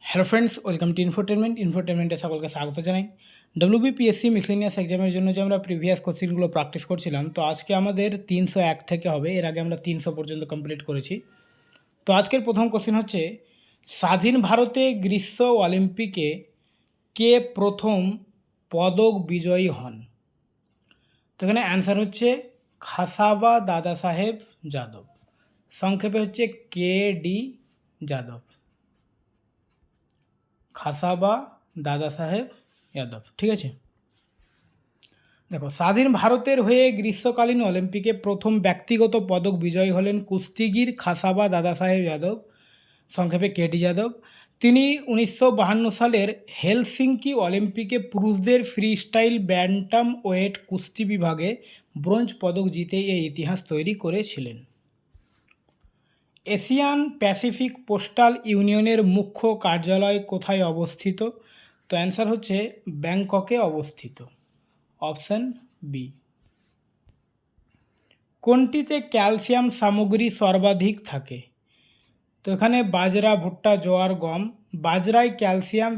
Hello friends, welcome to ইনফোটেনমেন্টে সকলকে স্বাগত জানাই। ডব্লিউবিপিএসসি মিসলেনিয়াস এক্সামের জন্য যে আমরা প্রিভিয়াস কোশ্চেনগুলো প্র্যাকটিস করছিলাম, তো আজকে আমাদের 301 থেকে হবে। এর আগে আমরা 300 পর্যন্ত কমপ্লিট করেছি। তো আজকের প্রথম কোশ্চেন হচ্ছে, স্বাধীন ভারতে গ্রীষ্ম অলিম্পিকে কে প্রথম পদক বিজয়ী হন? তো এখানে অ্যান্সার হচ্ছে খাসাবা দাদা সাহেব যাদব। সংক্ষেপে হচ্ছে কে ডি যাদব, খাসাবা দাদা সাহেব যাদব। ঠিক আছে, দেখো, স্বাধীন ভারতের হয়ে গ্রীষ্মকালীন অলিম্পিকে প্রথম ব্যক্তিগত পদক বিজয়ী হলেন কুস্তিগির খাসাবা দাদা সাহেব যাদব, সংক্ষেপে কেটি যাদব। তিনি 1952 সালের হেলসিঙ্কি অলিম্পিকে পুরুষদের ফ্রি স্টাইল ব্যান্টাম ওয়েট কুস্তি বিভাগে ব্রোঞ্জ পদক জিতে এই ইতিহাস তৈরি করেছিলেন। এশিয়ান প্যাসিফিক পোস্টাল ইউনিয়নের মুখ্য কার্যালয় কোথায় অবস্থিত? তো অ্যান্সার হচ্ছে ব্যাংককে অবস্থিত, অপশান বি। কোনটিতে ক্যালসিয়াম সামগ্রী সর্বাধিক থাকে? তো এখানে বাজরা, ভুট্টা, জোয়ার, গম। বাজরায় ক্যালসিয়াম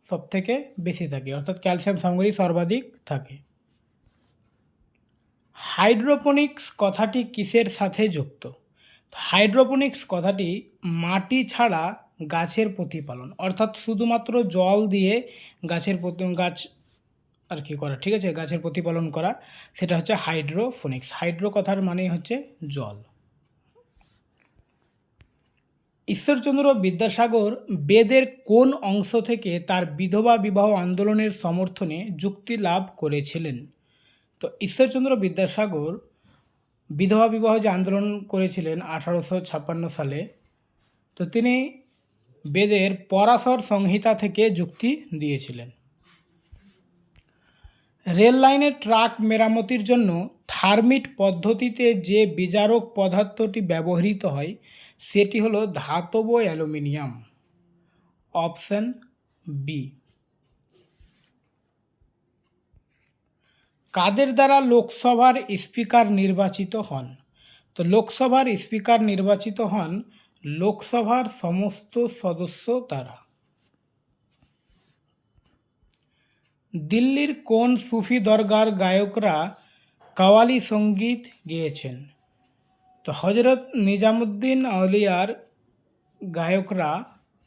সব থেকে বেশি থাকে, অর্থাৎ ক্যালসিয়াম সামগ্রী সর্বাধিক থাকে। হাইড্রোপনিক্স কথাটি কিসের সাথে যুক্ত? হাইড্রোপনিক্স কথাটি মাটি ছাড়া গাছের প্রতিপালন, অর্থাৎ শুধুমাত্র জল দিয়ে গাছ আর কি করা, ঠিক আছে, গাছের প্রতিপালন করা, সেটা হচ্ছে হাইড্রোফোনিক্স। হাইড্রো কথার মানে হচ্ছে জল। ঈশ্বরচন্দ্র বিদ্যাসাগর বেদের কোন অংশ থেকে তার বিধবা বিবাহ আন্দোলনের সমর্থনে যুক্তি লাভ করেছিলেন? তো ঈশ্বরচন্দ্র বিদ্যাসাগর বিধবা বিবাহ যে আন্দোলন করেছিলেন 1856 সালে, তো তিনি বেদের পরাশর সংহিতা থেকে যুক্তি দিয়েছিলেন। রেল লাইনের ট্র্যাক মেরামতির জন্য থার্মিট পদ্ধতিতে যে বিজারক পদার্থটি ব্যবহৃত হয় সেটি হলো ধাতব অ্যালুমিনিয়াম, অপশন বি। কাদের দ্বারা লোকসভার স্পিকার নির্বাচিত হন? তো লোকসভার স্পিকার নির্বাচিত হন লোকসভার সমস্ত সদস্য দ্বারা। দিল্লির কোন সুফি দরগার গায়করা কাওয়ালি সঙ্গীত গেয়েছেন? তো হজরত নিজামুদ্দিন আউলিয়ার গায়করা,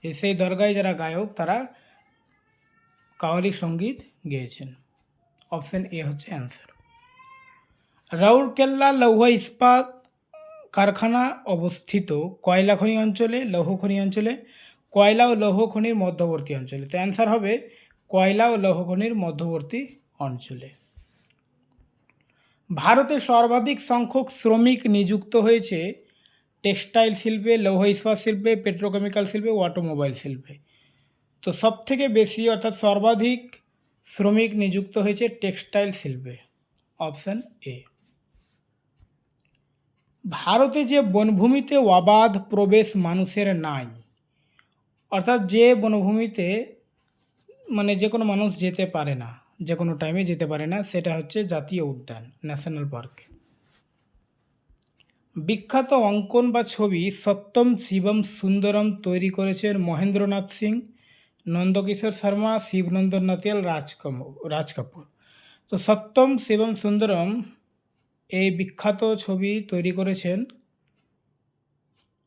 সেই দরগায় যারা গায়ক, তারা কাওয়ালি সঙ্গীত গেয়েছেন, অপশন এ হচ্ছে অ্যান্সার। রাউরকেল্লা লৌহ ইস্পাত কারখানা অবস্থিত কয়লা খনি অঞ্চলে, লৌহ খনি অঞ্চলে, কয়লা ও লৌহ খনির মধ্যবর্তী অঞ্চলে? তো অ্যান্সার হবে কয়লা ও লৌহ খনির মধ্যবর্তী অঞ্চলে। ভারতে সর্বাধিক সংখ্যক শ্রমিক নিযুক্ত হয়েছে টেক্সটাইল শিল্পে, লৌহ ইস্পাত শিল্পে, পেট্রোকেমিক্যাল শিল্পে, অটোমোবাইল শিল্পে। তো সব থেকে বেশি অর্থাৎ সর্বাধিক শ্রমিক নিযুক্ত হয়েছে টেক্সটাইল শিল্পে, অপশান এ। ভারতে যে বনভূমিতে অবাধ প্রবেশ মানুষের নাই, অর্থাৎ যে বনভূমিতে মানে যে কোনো মানুষ যেতে পারে না, যে কোনো টাইমে যেতে পারে না, সেটা হচ্ছে জাতীয় উদ্যান, ন্যাশনাল পার্ক। বিখ্যাত অঙ্কন বা ছবি সত্যম শিবম সুন্দরম তৈরি করেছেন মহেন্দ্রনাথ সিং, নন্দকিশোর শর্মা, শিবনন্দন নাতিয়াল, রাজ কাপুর। তো সত্যম শিবম সুন্দরম এই বিখ্যাত ছবি তৈরি করেছেন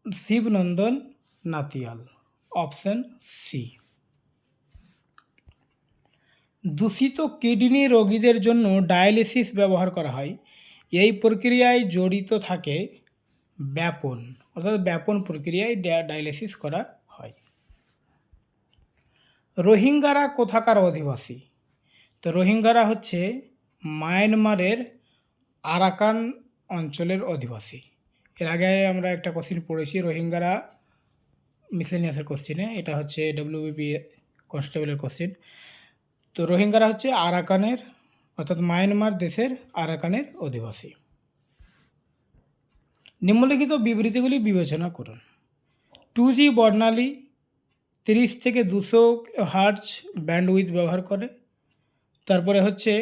শিবনন্দন নাতিয়াল, অপশন সি। দূষিত কিডনি রোগীদের জন্য ডায়ালিসিস ব্যবহার করা হয়, এই প্রক্রিয়ায় জড়িত থাকে ব্যাপন, অর্থাৎ ব্যাপন প্রক্রিয়ায় ডায়ালিসিস করা হয়। রোহিঙ্গারা কোথাকার অধিবাসী? তো রোহিঙ্গারা হচ্ছে মায়ানমারের আরাকান অঞ্চলের অধিবাসী। এর আগে আমরা একটা কোশ্চেন পড়েছি রোহিঙ্গারা, মিসেলিনিয়াসের কোশ্চেনে, এটা হচ্ছে ডব্লিউবিপি কনস্টেবলের কোশ্চেন। তো রোহিঙ্গারা হচ্ছে আরাকানের, অর্থাৎ মায়ানমার দেশের আরাকানের অধিবাসী। নিম্নলিখিত বিবৃতিগুলি বিবেচনা করুন। 2G বর্ণালী 30 থেকে 200 হার্জ ব্যান্ডউইথ ব্যবহার করে। তারপরে হচ্ছে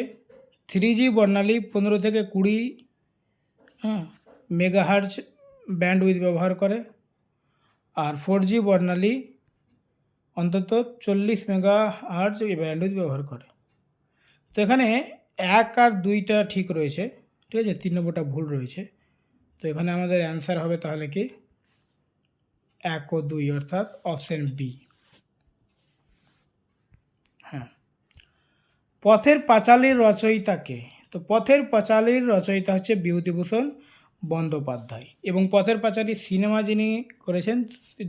3G বর্ণালী 15 থেকে 20 মেগাহার্জ ব্যান্ডউইথ ব্যবহার করে। আর 4G বর্ণালী অন্তত 40 মেগাহার্জ ব্যান্ডউইথ ব্যবহার করে। তো এখানে 1 আর 2টা ঠিক রয়েছে, ঠিক আছে, 3 নম্বরটা ভুল রয়েছে। তো এখানে আমাদের অ্যান্সার হবে তাহলে কি 1 ও 2, অর্থাৎ অপশন বি। হ্যাঁ, পথের পাঁচালীর রচয়িতাকে, তো পথের পাঁচালীর রচয়িতা হচ্ছে বিভূতিভূষণ বন্দ্যোপাধ্যায়, এবং পথের পাঁচালী সিনেমা যিনি করেছেন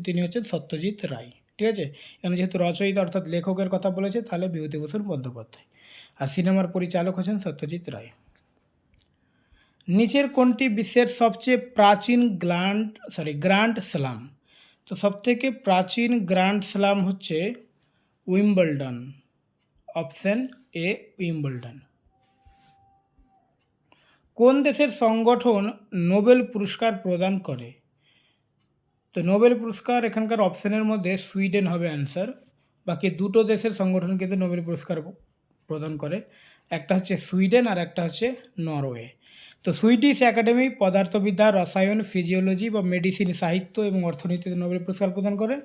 তিনি হচ্ছেন সত্যজিৎ রায়। ঠিক আছে, এখানে যেহেতু রচয়িতা অর্থাৎ লেখকের কথা বলেছে তাহলে বিভূতিভূষণ বন্দ্যোপাধ্যায়, আর সিনেমার পরিচালক হচ্ছেন সত্যজিৎ রায়। নিচের কোনটি বিশ্বের সবচেয়ে প্রাচীন গ্র্যান্ড স্লাম? তো সবথেকে প্রাচীন গ্র্যান্ড স্লাম হচ্ছে উইম্বলডন, অপশন এ উইম্বলডন। কোন দেশের সংগঠন নোবেল পুরস্কার প্রদান করে? তো নোবেল পুরস্কার এখানকার অপশনের মধ্যে সুইডেন হবে অ্যান্সার। বাকি দুটো দেশের সংগঠন কিন্তু নোবেল পুরস্কার প্রদান করে, একটা হচ্ছে সুইডেন আর একটা হচ্ছে নরওয়ে। তো সুইডিশ একাডেমি পদার্থবিদ্যা, রসায়ন, ফিজিওলজি বা মেডিসিন, সাহিত্য এবং অর্থনীতিতে নোবেল পুরস্কার প্রদান করে,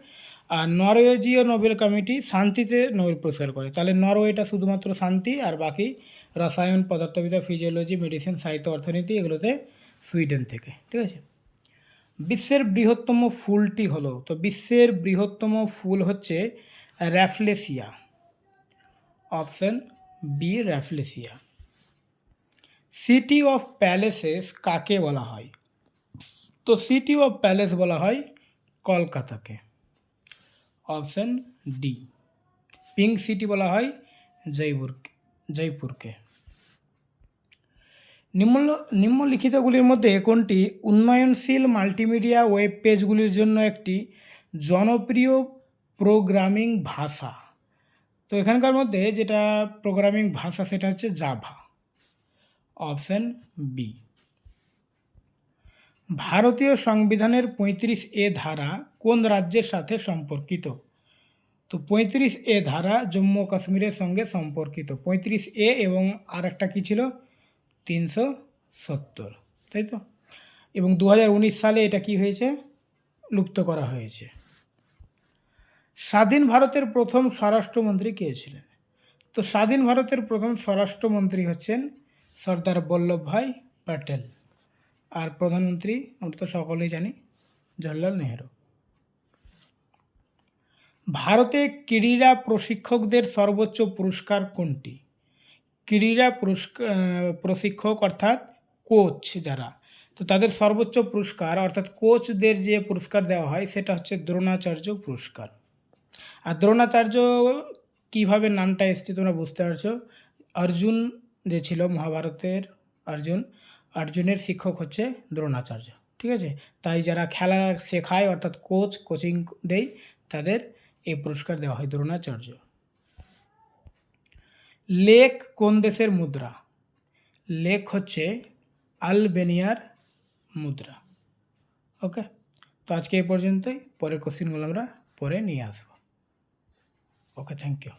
আর নরওয়েজীয় নোবেল কমিটি শান্তিতে নোবেল পুরস্কার করে। তাহলে নরওয়েটা শুধুমাত্র শান্তি, আর বাকি রসায়ন, পদার্থবিদ্যা, ফিজিওলজি, মেডিসিন, সাহিত্য, অর্থনীতি এগুলোতে সুইডেন থেকে। ঠিক আছে, বিশ্বের বৃহত্তম ফুলটি হলো, তো বিশ্বের বৃহত্তম ফুল হচ্ছে rafflesia, option B rafflesia. City of palaces কাকে বলা হয়? তো সিটি অফ প্যালেস বলা হয় কলকাতাকে, অপশন ডি। পিঙ্ক সিটি বলা হয় জয়পুরকে। নিম্নলিখিতগুলির মধ্যে কোনটি উন্নয়নশীল মাল্টিমিডিয়া ওয়েব পেজগুলির জন্য একটি জনপ্রিয় প্রোগ্রামিং ভাষা? তো এখানকার মধ্যে যেটা প্রোগ্রামিং ভাষা সেটা হচ্ছে জাভা, অপশন বি। ভারতীয় সংবিধানের 35A ধারা কোন রাজ্যের সাথে সম্পর্কিত? তো 35A ধারা জম্মু ও কাশ্মীরের সঙ্গে সম্পর্কিত। 35A এবং আর একটা কী ছিল, 370, তাই তো। এবং 2019 সালে এটা কি হয়েছে, লুপ্ত করা হয়েছে। স্বাধীন ভারতের প্রথম স্বরাষ্ট্রমন্ত্রী কে ছিলেন? তো স্বাধীন ভারতের প্রথম স্বরাষ্ট্রমন্ত্রী হচ্ছেন সর্দার বল্লভভাই প্যাটেল, আর প্রধানমন্ত্রী আমরা তো সকলেই জানি জওহরলাল নেহেরু। ভারতে ক্রীড়া প্রশিক্ষকদের সর্বোচ্চ পুরস্কার কোনটি? ক্রীড়া প্রশিক্ষক অর্থাৎ কোচ যারা, তো তাদের সর্বোচ্চ পুরস্কার অর্থাৎ কোচদের যে পুরস্কার দেওয়া হয় সেটা হচ্ছে দ্রোণাচার্য পুরস্কার। আর দ্রোণাচার্য কীভাবে নামটা এসছে তোমরা বুঝতে পারছো, অর্জুন যে ছিল মহাভারতের অর্জুনের শিক্ষক হচ্ছে দ্রোণাচার্য। ঠিক আছে, তাই যারা খেলা শেখায় অর্থাৎ কোচিং দেয় তাদের এই পুরস্কার দেওয়া হয় দ্রোণাচার্য। লেক কোন দেশের মুদ্রা? লেক হচ্ছে আলবেনিয়ার মুদ্রা। ওকে, তো আজকে এই পর্যন্তই, পরের কোশ্চেনগুলো আমরা পরে নিয়ে আসবো। ওকে, থ্যাংক ইউ।